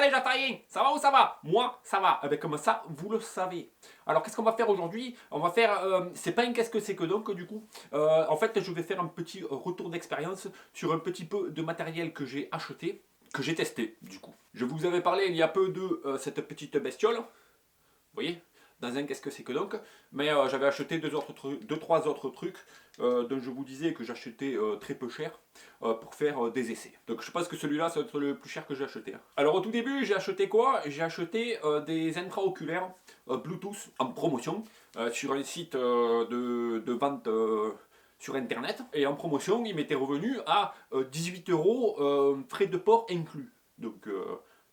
là les Jataïens, ça va ou ça va? Moi, ça va. Eh bien, comme ça, vous le savez. Alors, qu'est-ce qu'on va faire aujourd'hui? On va faire, c'est pas un qu'est-ce que c'est que donc, du coup. En fait, je vais faire un petit retour d'expérience sur un petit peu de matériel que j'ai acheté, que j'ai testé, du coup. Je vous avais parlé il y a peu de cette petite bestiole. Vous voyez, dans un qu'est-ce que c'est que donc, mais j'avais acheté deux, trois autres trucs dont je vous disais que j'achetais très peu cher pour faire des essais. Donc je pense que celui-là, ça va être le plus cher que j'ai acheté. Alors au tout début, j'ai acheté quoi? J'ai acheté des intraoculaires Bluetooth en promotion sur un site de vente sur internet. Et en promotion, il m'était revenu à 18 euros frais de port inclus. Donc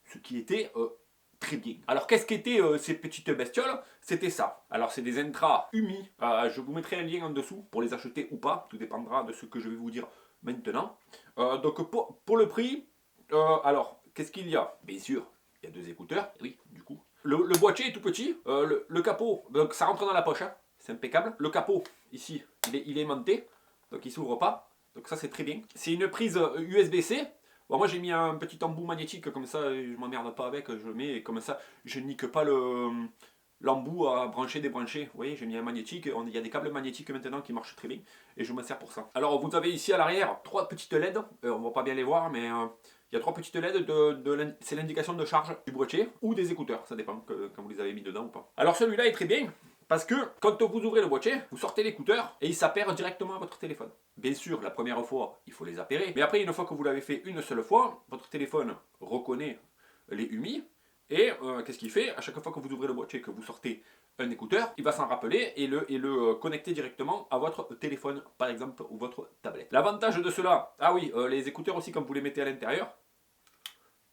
ce qui était très bien. Alors qu'est-ce qu'étaient ces petites bestioles? C'était ça. Alors c'est des intras UMI. Je vous mettrai un lien en dessous pour les acheter ou pas. Tout dépendra de ce que je vais vous dire maintenant. Donc pour le prix, alors qu'est-ce qu'il y a? Bien sûr, il y a deux écouteurs. Oui, du coup. Le boîtier est tout petit. Le capot, donc ça rentre dans la poche. Hein. C'est impeccable. Le capot, ici, il est aimanté. Donc il s'ouvre pas. Donc ça c'est très bien. C'est une prise USB-C. Bon, moi j'ai mis un petit embout magnétique comme ça, je m'emmerde pas avec, je le mets et comme ça je nique pas l'embout à brancher, débrancher. Vous voyez, j'ai mis un magnétique, il y a des câbles magnétiques maintenant qui marchent très bien et je me sers pour ça. Alors vous avez ici à l'arrière trois petites LED, on va pas bien les voir mais il y a trois petites LED, c'est l'indication de charge du boîtier ou des écouteurs, ça dépend quand vous les avez mis dedans ou pas. Alors celui-là est très bien. Parce que quand vous ouvrez le boîtier, vous sortez l'écouteur et il s'appare directement à votre téléphone. Bien sûr, la première fois, il faut les appairer. Mais après, une fois que vous l'avez fait une seule fois, votre téléphone reconnaît les UMI. Et qu'est-ce qu'il fait? À chaque fois que vous ouvrez le boîtier, que vous sortez un écouteur, il va s'en rappeler et le connecter directement à votre téléphone, par exemple, ou votre tablette. L'avantage de cela, ah oui, les écouteurs aussi, quand vous les mettez à l'intérieur,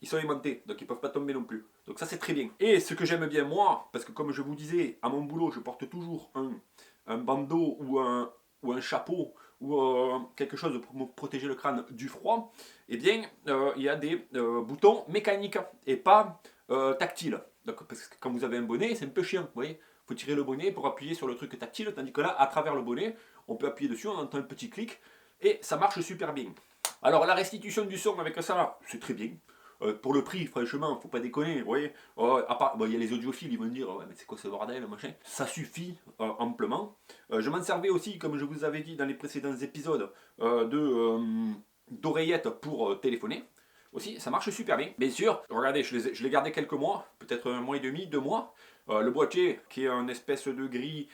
ils sont aimantés, donc ils ne peuvent pas tomber non plus. Donc ça c'est très bien. Et ce que j'aime bien moi, parce que comme je vous disais, à mon boulot, je porte toujours un bandeau ou un chapeau ou quelque chose pour me protéger le crâne du froid, eh bien il y a des boutons mécaniques et pas tactiles. Donc parce que quand vous avez un bonnet, c'est un peu chiant, vous voyez. Il faut tirer le bonnet pour appuyer sur le truc tactile, tandis que là, à travers le bonnet, on peut appuyer dessus, on entend un petit clic, et ça marche super bien. Alors la restitution du son avec ça, c'est très bien. Pour le prix, franchement, faut pas déconner, vous voyez. À part, il y a les audiophiles, ils vont me dire, ouais, mais c'est quoi ce bordel, machin. Ça suffit amplement. Je m'en servais aussi, comme je vous avais dit dans les précédents épisodes, d'oreillettes pour téléphoner. Aussi, ça marche super bien. Bien sûr, regardez, je l'ai gardé quelques mois, peut-être un mois et demi, 2 mois. Le boîtier, qui est un espèce de gris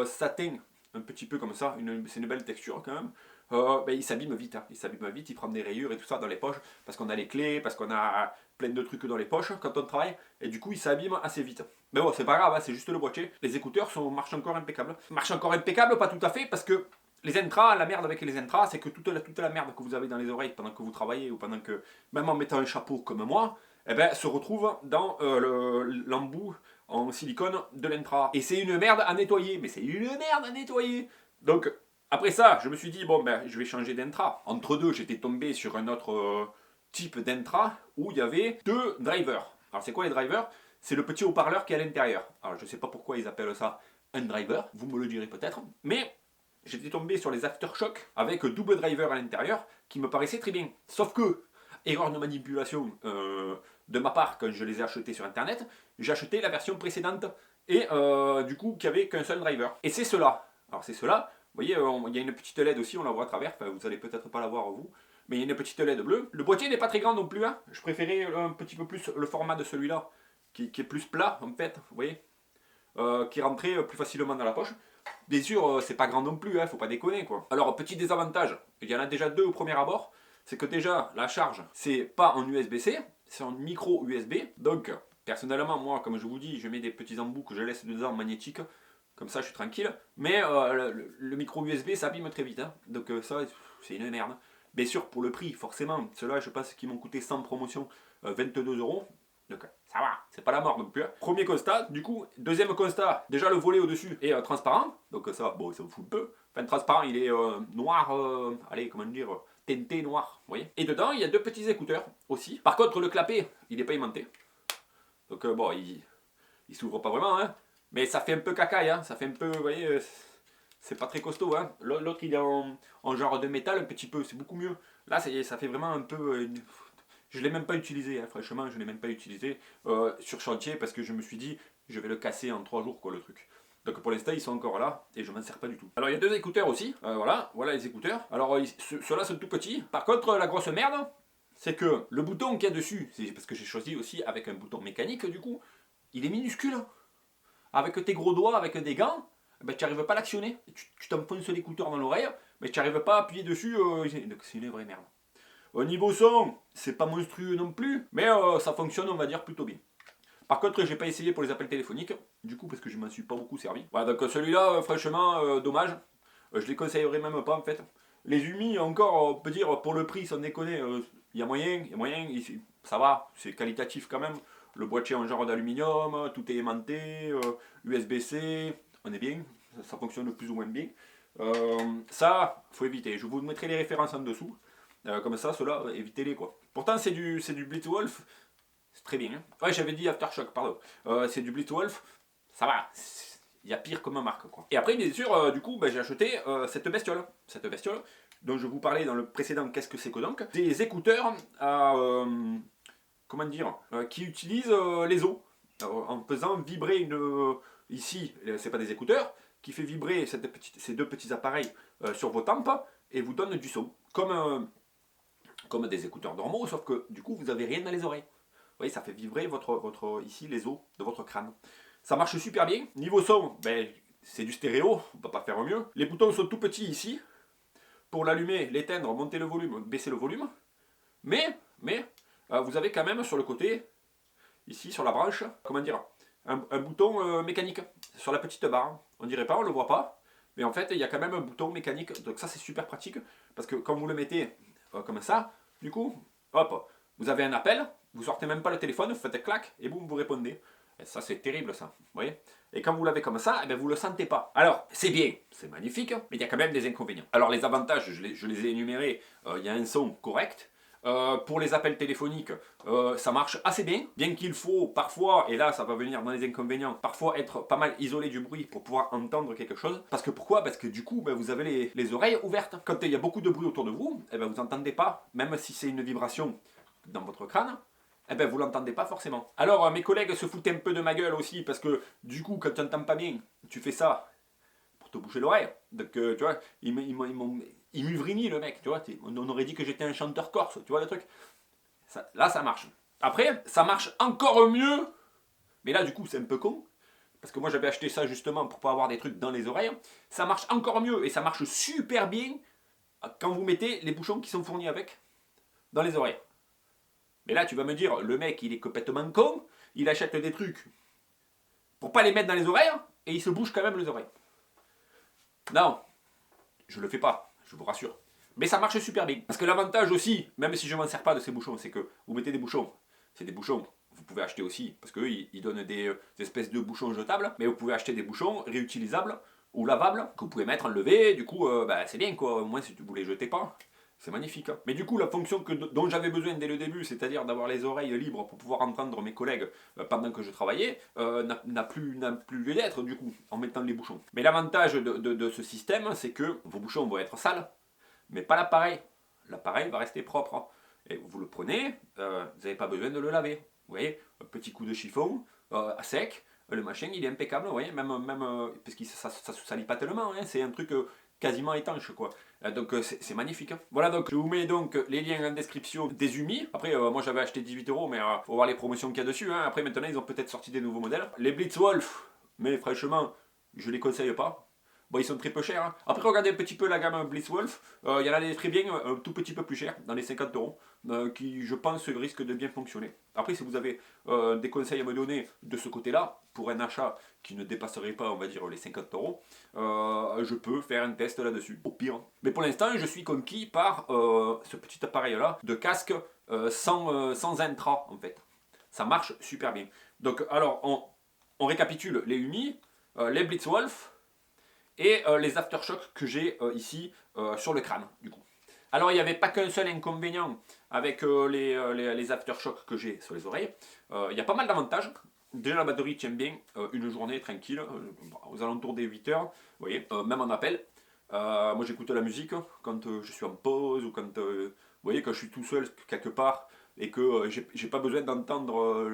satin, un petit peu comme ça, c'est une belle texture quand même. Il s'abîme vite, hein. Il s'abîme vite, il prend des rayures et tout ça dans les poches, parce qu'on a les clés, parce qu'on a plein de trucs dans les poches quand on travaille, et du coup il s'abîme assez vite. Mais bon, c'est pas grave, hein, c'est juste le boîtier. Les écouteurs marchent encore impeccables. Marchent encore impeccables, pas tout à fait, parce que les intras, la merde avec les intras, c'est que toute la merde que vous avez dans les oreilles pendant que vous travaillez, ou pendant que, même en mettant un chapeau comme moi, eh ben, se retrouve dans l'embout en silicone de l'intra. Et c'est une merde à nettoyer, mais c'est une merde à nettoyer. Donc, après ça, je me suis dit, bon, ben, je vais changer d'intra. Entre deux, j'étais tombé sur un autre type d'intra où il y avait deux drivers. Alors, c'est quoi les drivers? C'est le petit haut-parleur qui est à l'intérieur. Alors, je ne sais pas pourquoi ils appellent ça un driver, vous me le direz peut-être. Mais j'étais tombé sur les aftershocks avec double driver à l'intérieur qui me paraissait très bien. Sauf que, erreur de manipulation de ma part quand je les ai achetés sur internet, j'ai acheté la version précédente et du coup qui avait qu'un seul driver. Et c'est cela. Alors c'est cela. Vous voyez, il y a une petite LED aussi, on la voit à travers, enfin, vous allez peut-être pas la voir vous, mais il y a une petite LED bleue. Le boîtier n'est pas très grand non plus, hein. Je préférais un petit peu plus le format de celui-là, qui est plus plat en fait, vous voyez, qui rentrait plus facilement dans la poche. Bien sûr, c'est pas grand non plus, hein, faut pas déconner quoi. Alors, petit désavantage, il y en a déjà deux au premier abord, c'est que déjà, la charge, c'est pas en USB-C, c'est en micro USB. Donc, personnellement, moi, comme je vous dis, je mets des petits embouts que je laisse dedans magnétiques, comme ça je suis tranquille. Mais le micro USB s'abîme très vite, hein. Donc ça, c'est une merde. Bien sûr, pour le prix, forcément, ceux-là, je pense qu'ils m'ont coûté sans promotion 22 euros. Donc ça va, c'est pas la mort non plus. Hein. Premier constat, du coup, deuxième constat, déjà le volet au-dessus est transparent, donc ça, bon, ça me fout un peu. Enfin, transparent, il est noir, allez, comment dire, teinté noir, vous voyez. Et dedans, il y a deux petits écouteurs aussi. Par contre, le clapet, il n'est pas aimanté. Donc bon, il s'ouvre pas vraiment, hein. Mais ça fait un peu cacaille, hein. Ça fait un peu, vous voyez, c'est pas très costaud, hein. L'autre, il est en genre de métal un petit peu, c'est beaucoup mieux. Là, ça fait vraiment un peu Je ne l'ai même pas utilisé, hein, franchement, je ne l'ai même pas utilisé sur chantier parce que je me suis dit, je vais le casser en 3 jours, quoi, le truc. Donc pour l'instant, ils sont encore là et je m'en sers pas du tout. Alors il y a 2 écouteurs aussi, voilà les écouteurs. Alors ceux-là sont tout petits. Par contre, la grosse merde, c'est que le bouton qu'il y a dessus, c'est parce que j'ai choisi aussi avec un bouton mécanique du coup, il est minuscule. Avec tes gros doigts, avec des gants, ben, tu n'arrives pas à l'actionner. Tu t'enfonces l'écouteur dans l'oreille, mais tu n'arrives pas à appuyer dessus. Donc c'est une vraie merde. Au niveau son, c'est pas monstrueux non plus, mais ça fonctionne, on va dire, plutôt bien. Par contre, j'ai pas essayé pour les appels téléphoniques, du coup, parce que je m'en suis pas beaucoup servi. Voilà, donc celui-là, franchement, dommage. Je les conseillerais même pas, en fait. Les Umi, encore, on peut dire, pour le prix, sans déconner, il y a moyen, ça va, c'est qualitatif quand même. Le boîtier en genre d'aluminium, tout est aimanté, USB-C, on est bien, ça fonctionne plus ou moins bien. Ça, faut éviter. Je vous mettrai les références en dessous. Comme ça, ceux-là, évitez-les quoi. Pourtant, c'est du Blitzwolf, c'est très bien. Hein. Ouais, j'avais dit Aftershock, pardon. C'est du Blitzwolf, ça va. Il y a pire comme marque quoi. Et après, bien sûr, du coup, j'ai acheté cette bestiole. Cette bestiole dont je vous parlais dans le précédent Qu'est-ce que c'est que donc. Des écouteurs à. Comment dire qui utilisent les os. En faisant vibrer une. Ici, c'est pas des écouteurs, qui fait vibrer ces 2 petits appareils sur vos tempes et vous donne du son. Comme des écouteurs normaux, sauf que du coup, vous n'avez rien dans les oreilles. Vous voyez, ça fait vibrer ici les os de votre crâne. Ça marche super bien. Niveau son, c'est du stéréo, on ne peut pas faire mieux. Les boutons sont tout petits ici. Pour l'allumer, l'éteindre, monter le volume, baisser le volume. Mais vous avez quand même sur le côté, ici sur la branche, comment dire, un bouton mécanique sur la petite barre. On dirait pas, on le voit pas. Mais en fait, il y a quand même un bouton mécanique. Donc ça, c'est super pratique. Parce que quand vous le mettez comme ça, du coup, hop, vous avez un appel, vous sortez même pas le téléphone, vous faites clac, et boum, vous répondez. Et ça, c'est terrible, ça. Vous voyez. Et quand vous l'avez comme ça, vous ne le sentez pas. Alors, c'est bien, c'est magnifique, mais il y a quand même des inconvénients. Alors, les avantages, je les ai énumérés. Il y a un son correct. Pour les appels téléphoniques, ça marche assez bien qu'il faut parfois, et là ça va venir dans les inconvénients, parfois être pas mal isolé du bruit pour pouvoir entendre quelque chose. Parce que pourquoi? Parce que du coup, vous avez les oreilles ouvertes. Quand il y a beaucoup de bruit autour de vous, vous n'entendez pas, même si c'est une vibration dans votre crâne, vous l'entendez pas forcément. Alors mes collègues se foutent un peu de ma gueule aussi, parce que du coup, quand tu n'entends pas bien, tu fais ça pour te boucher l'oreille. Donc tu vois, il m'uvrinit le mec, tu vois. On aurait dit que j'étais un chanteur corse, tu vois le truc. Là, ça marche. Après, ça marche encore mieux, mais là, du coup, c'est un peu con, parce que moi, j'avais acheté ça justement pour pas avoir des trucs dans les oreilles. Ça marche encore mieux, et ça marche super bien quand vous mettez les bouchons qui sont fournis avec dans les oreilles. Mais là, tu vas me dire, le mec, il est complètement con, il achète des trucs pour pas les mettre dans les oreilles, et il se bouge quand même les oreilles. Non, je le fais pas, je vous rassure. Mais ça marche super bien. Parce que l'avantage aussi, même si je ne m'en sers pas de ces bouchons, c'est que vous mettez des bouchons. C'est des bouchons. Vous pouvez acheter aussi, parce qu'eux, ils donnent des espèces de bouchons jetables, mais vous pouvez acheter des bouchons réutilisables ou lavables que vous pouvez mettre, enlever, du coup, c'est bien quoi. Au moins, si vous les jetez pas, c'est magnifique. Mais du coup, la fonction dont j'avais besoin dès le début, c'est-à-dire d'avoir les oreilles libres pour pouvoir entendre mes collègues pendant que je travaillais, n'a plus lieu d'être du coup, en mettant les bouchons. Mais l'avantage de ce système, c'est que vos bouchons vont être sales, mais pas l'appareil. L'appareil va rester propre. Et vous le prenez, vous n'avez pas besoin de le laver. Vous voyez, un petit coup de chiffon, à sec, le machin il est impeccable, vous voyez, même parce que ça ne se salit pas tellement, hein, c'est un truc quasiment étanche quoi. Donc c'est magnifique. Hein. Voilà, donc je vous mets donc les liens en description des Umi. Après, moi j'avais acheté 18€, mais faut voir les promotions qu'il y a dessus. Hein. Après, maintenant, ils ont peut-être sorti des nouveaux modèles. Les Blitzwolf, mais franchement, je les conseille pas. Bon, ils sont très peu chers. Hein. Après, regardez un petit peu la gamme Blitzwolf. Il y en a des très bien, un tout petit peu plus chers, dans les 50€, qui, je pense, risquent de bien fonctionner. Après, si vous avez des conseils à me donner de ce côté-là, pour un achat qui ne dépasserait pas, on va dire, les 50€, je peux faire un test là-dessus, au pire. Mais pour l'instant, je suis conquis par ce petit appareil-là de casque sans intra, en fait. Ça marche super bien. Donc, alors, on récapitule les Umi, les Blitzwolf, et les aftershocks que j'ai ici sur le crâne du coup. Alors il n'y avait pas qu'un seul inconvénient avec les aftershocks que j'ai sur les oreilles. Il y a pas mal d'avantages. Déjà la batterie tient bien une journée tranquille, aux alentours des 8 heures, vous voyez, même en appel. Moi j'écoute la musique quand je suis en pause ou quand, vous voyez, quand je suis tout seul quelque part et que j'ai pas besoin d'entendre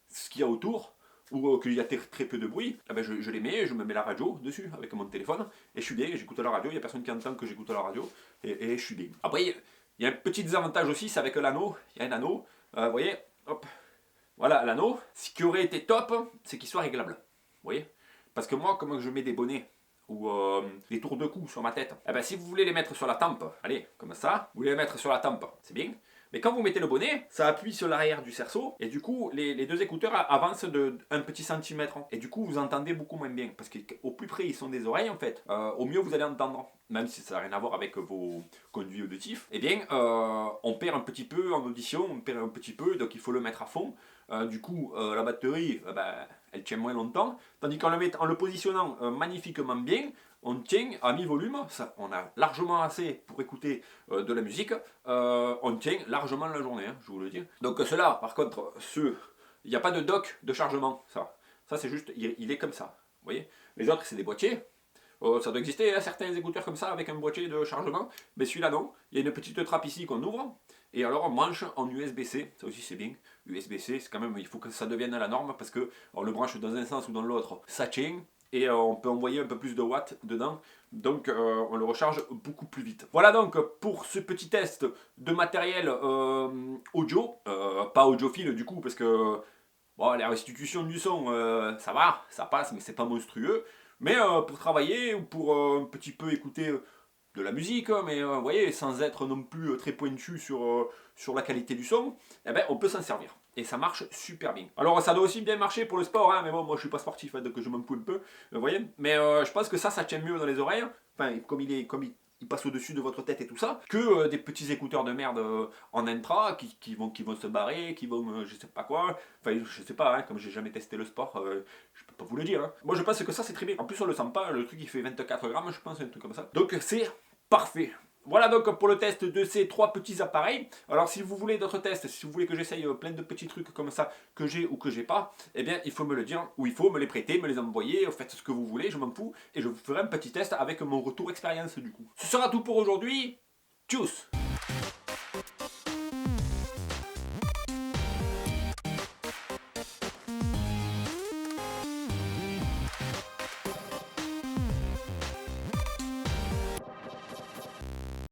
ce qu'il y a autour, ou qu'il y a très peu de bruit, eh ben je les mets, je me mets la radio dessus avec mon téléphone, et je suis bien, j'écoute la radio, il n'y a personne qui entend que j'écoute la radio, et je suis bien. Après, il y a un petit désavantage aussi, c'est avec l'anneau, il y a un anneau, vous voyez, hop, voilà l'anneau. Ce qui aurait été top, c'est qu'il soit réglable, vous voyez. Parce que moi, comme je mets des bonnets, ou des tours de cou sur ma tête, eh ben, si vous voulez les mettre sur la tempe, allez, comme ça, vous voulez les mettre sur la tempe, c'est bien. Mais quand vous mettez le bonnet, ça appuie sur l'arrière du cerceau et du coup les deux écouteurs avancent de un petit centimètre. Et du coup vous entendez beaucoup moins bien parce qu'au plus près ils sont des oreilles en fait, au mieux vous allez entendre. Même si ça n'a rien à voir avec vos conduits auditifs, eh bien on perd un petit peu en audition, on perd un petit peu, donc il faut le mettre à fond. Du coup la batterie, elle tient moins longtemps, tandis qu'en le positionnant magnifiquement bien, on tient à mi-volume, on a largement assez pour écouter de la musique, on tient largement la journée, hein, je vous le dis. Donc ceux-là, par contre, il n'y a pas de dock de chargement, ça c'est juste, il est comme ça, vous voyez. Les autres c'est des boîtiers, ça doit exister, hein, certains écouteurs comme ça avec un boîtier de chargement, mais celui-là non, il y a une petite trappe ici qu'on ouvre, et alors on branche en USB-C, ça aussi c'est bien. USB-C, c'est quand même, il faut que ça devienne la norme parce que on le branche dans un sens ou dans l'autre, ça tient, et on peut envoyer un peu plus de watts dedans, donc on le recharge beaucoup plus vite. Voilà donc pour ce petit test de matériel audio, pas audiophile du coup parce que bon, la restitution du son ça va, ça passe mais c'est pas monstrueux, mais pour travailler ou pour un petit peu écouter de la musique, mais vous voyez, sans être non plus très pointu sur la qualité du son, eh ben, on peut s'en servir. Et ça marche super bien. Alors ça doit aussi bien marcher pour le sport, hein, mais bon, moi je suis pas sportif, hein, donc je m'en fous un peu, vous voyez. Mais je pense que ça tient mieux dans les oreilles, enfin, comme il passe au-dessus de votre tête et tout ça, que des petits écouteurs de merde en intra qui vont se barrer, qui vont je sais pas quoi. Enfin, je sais pas, hein, comme j'ai jamais testé le sport, je peux pas vous le dire. Hein. Moi je pense que ça c'est très bien. En plus on le sent pas, le truc il fait 24 grammes, je pense, un truc comme ça. Donc c'est parfait. Voilà donc pour le test de ces trois petits appareils. Alors si vous voulez d'autres tests, si vous voulez que j'essaye plein de petits trucs comme ça que j'ai ou que j'ai pas, eh bien il faut me le dire, ou il faut me les prêter, me les envoyer, faites ce que vous voulez, je m'en fous, et je vous ferai un petit test avec mon retour expérience du coup. Ce sera tout pour aujourd'hui. Tchuss!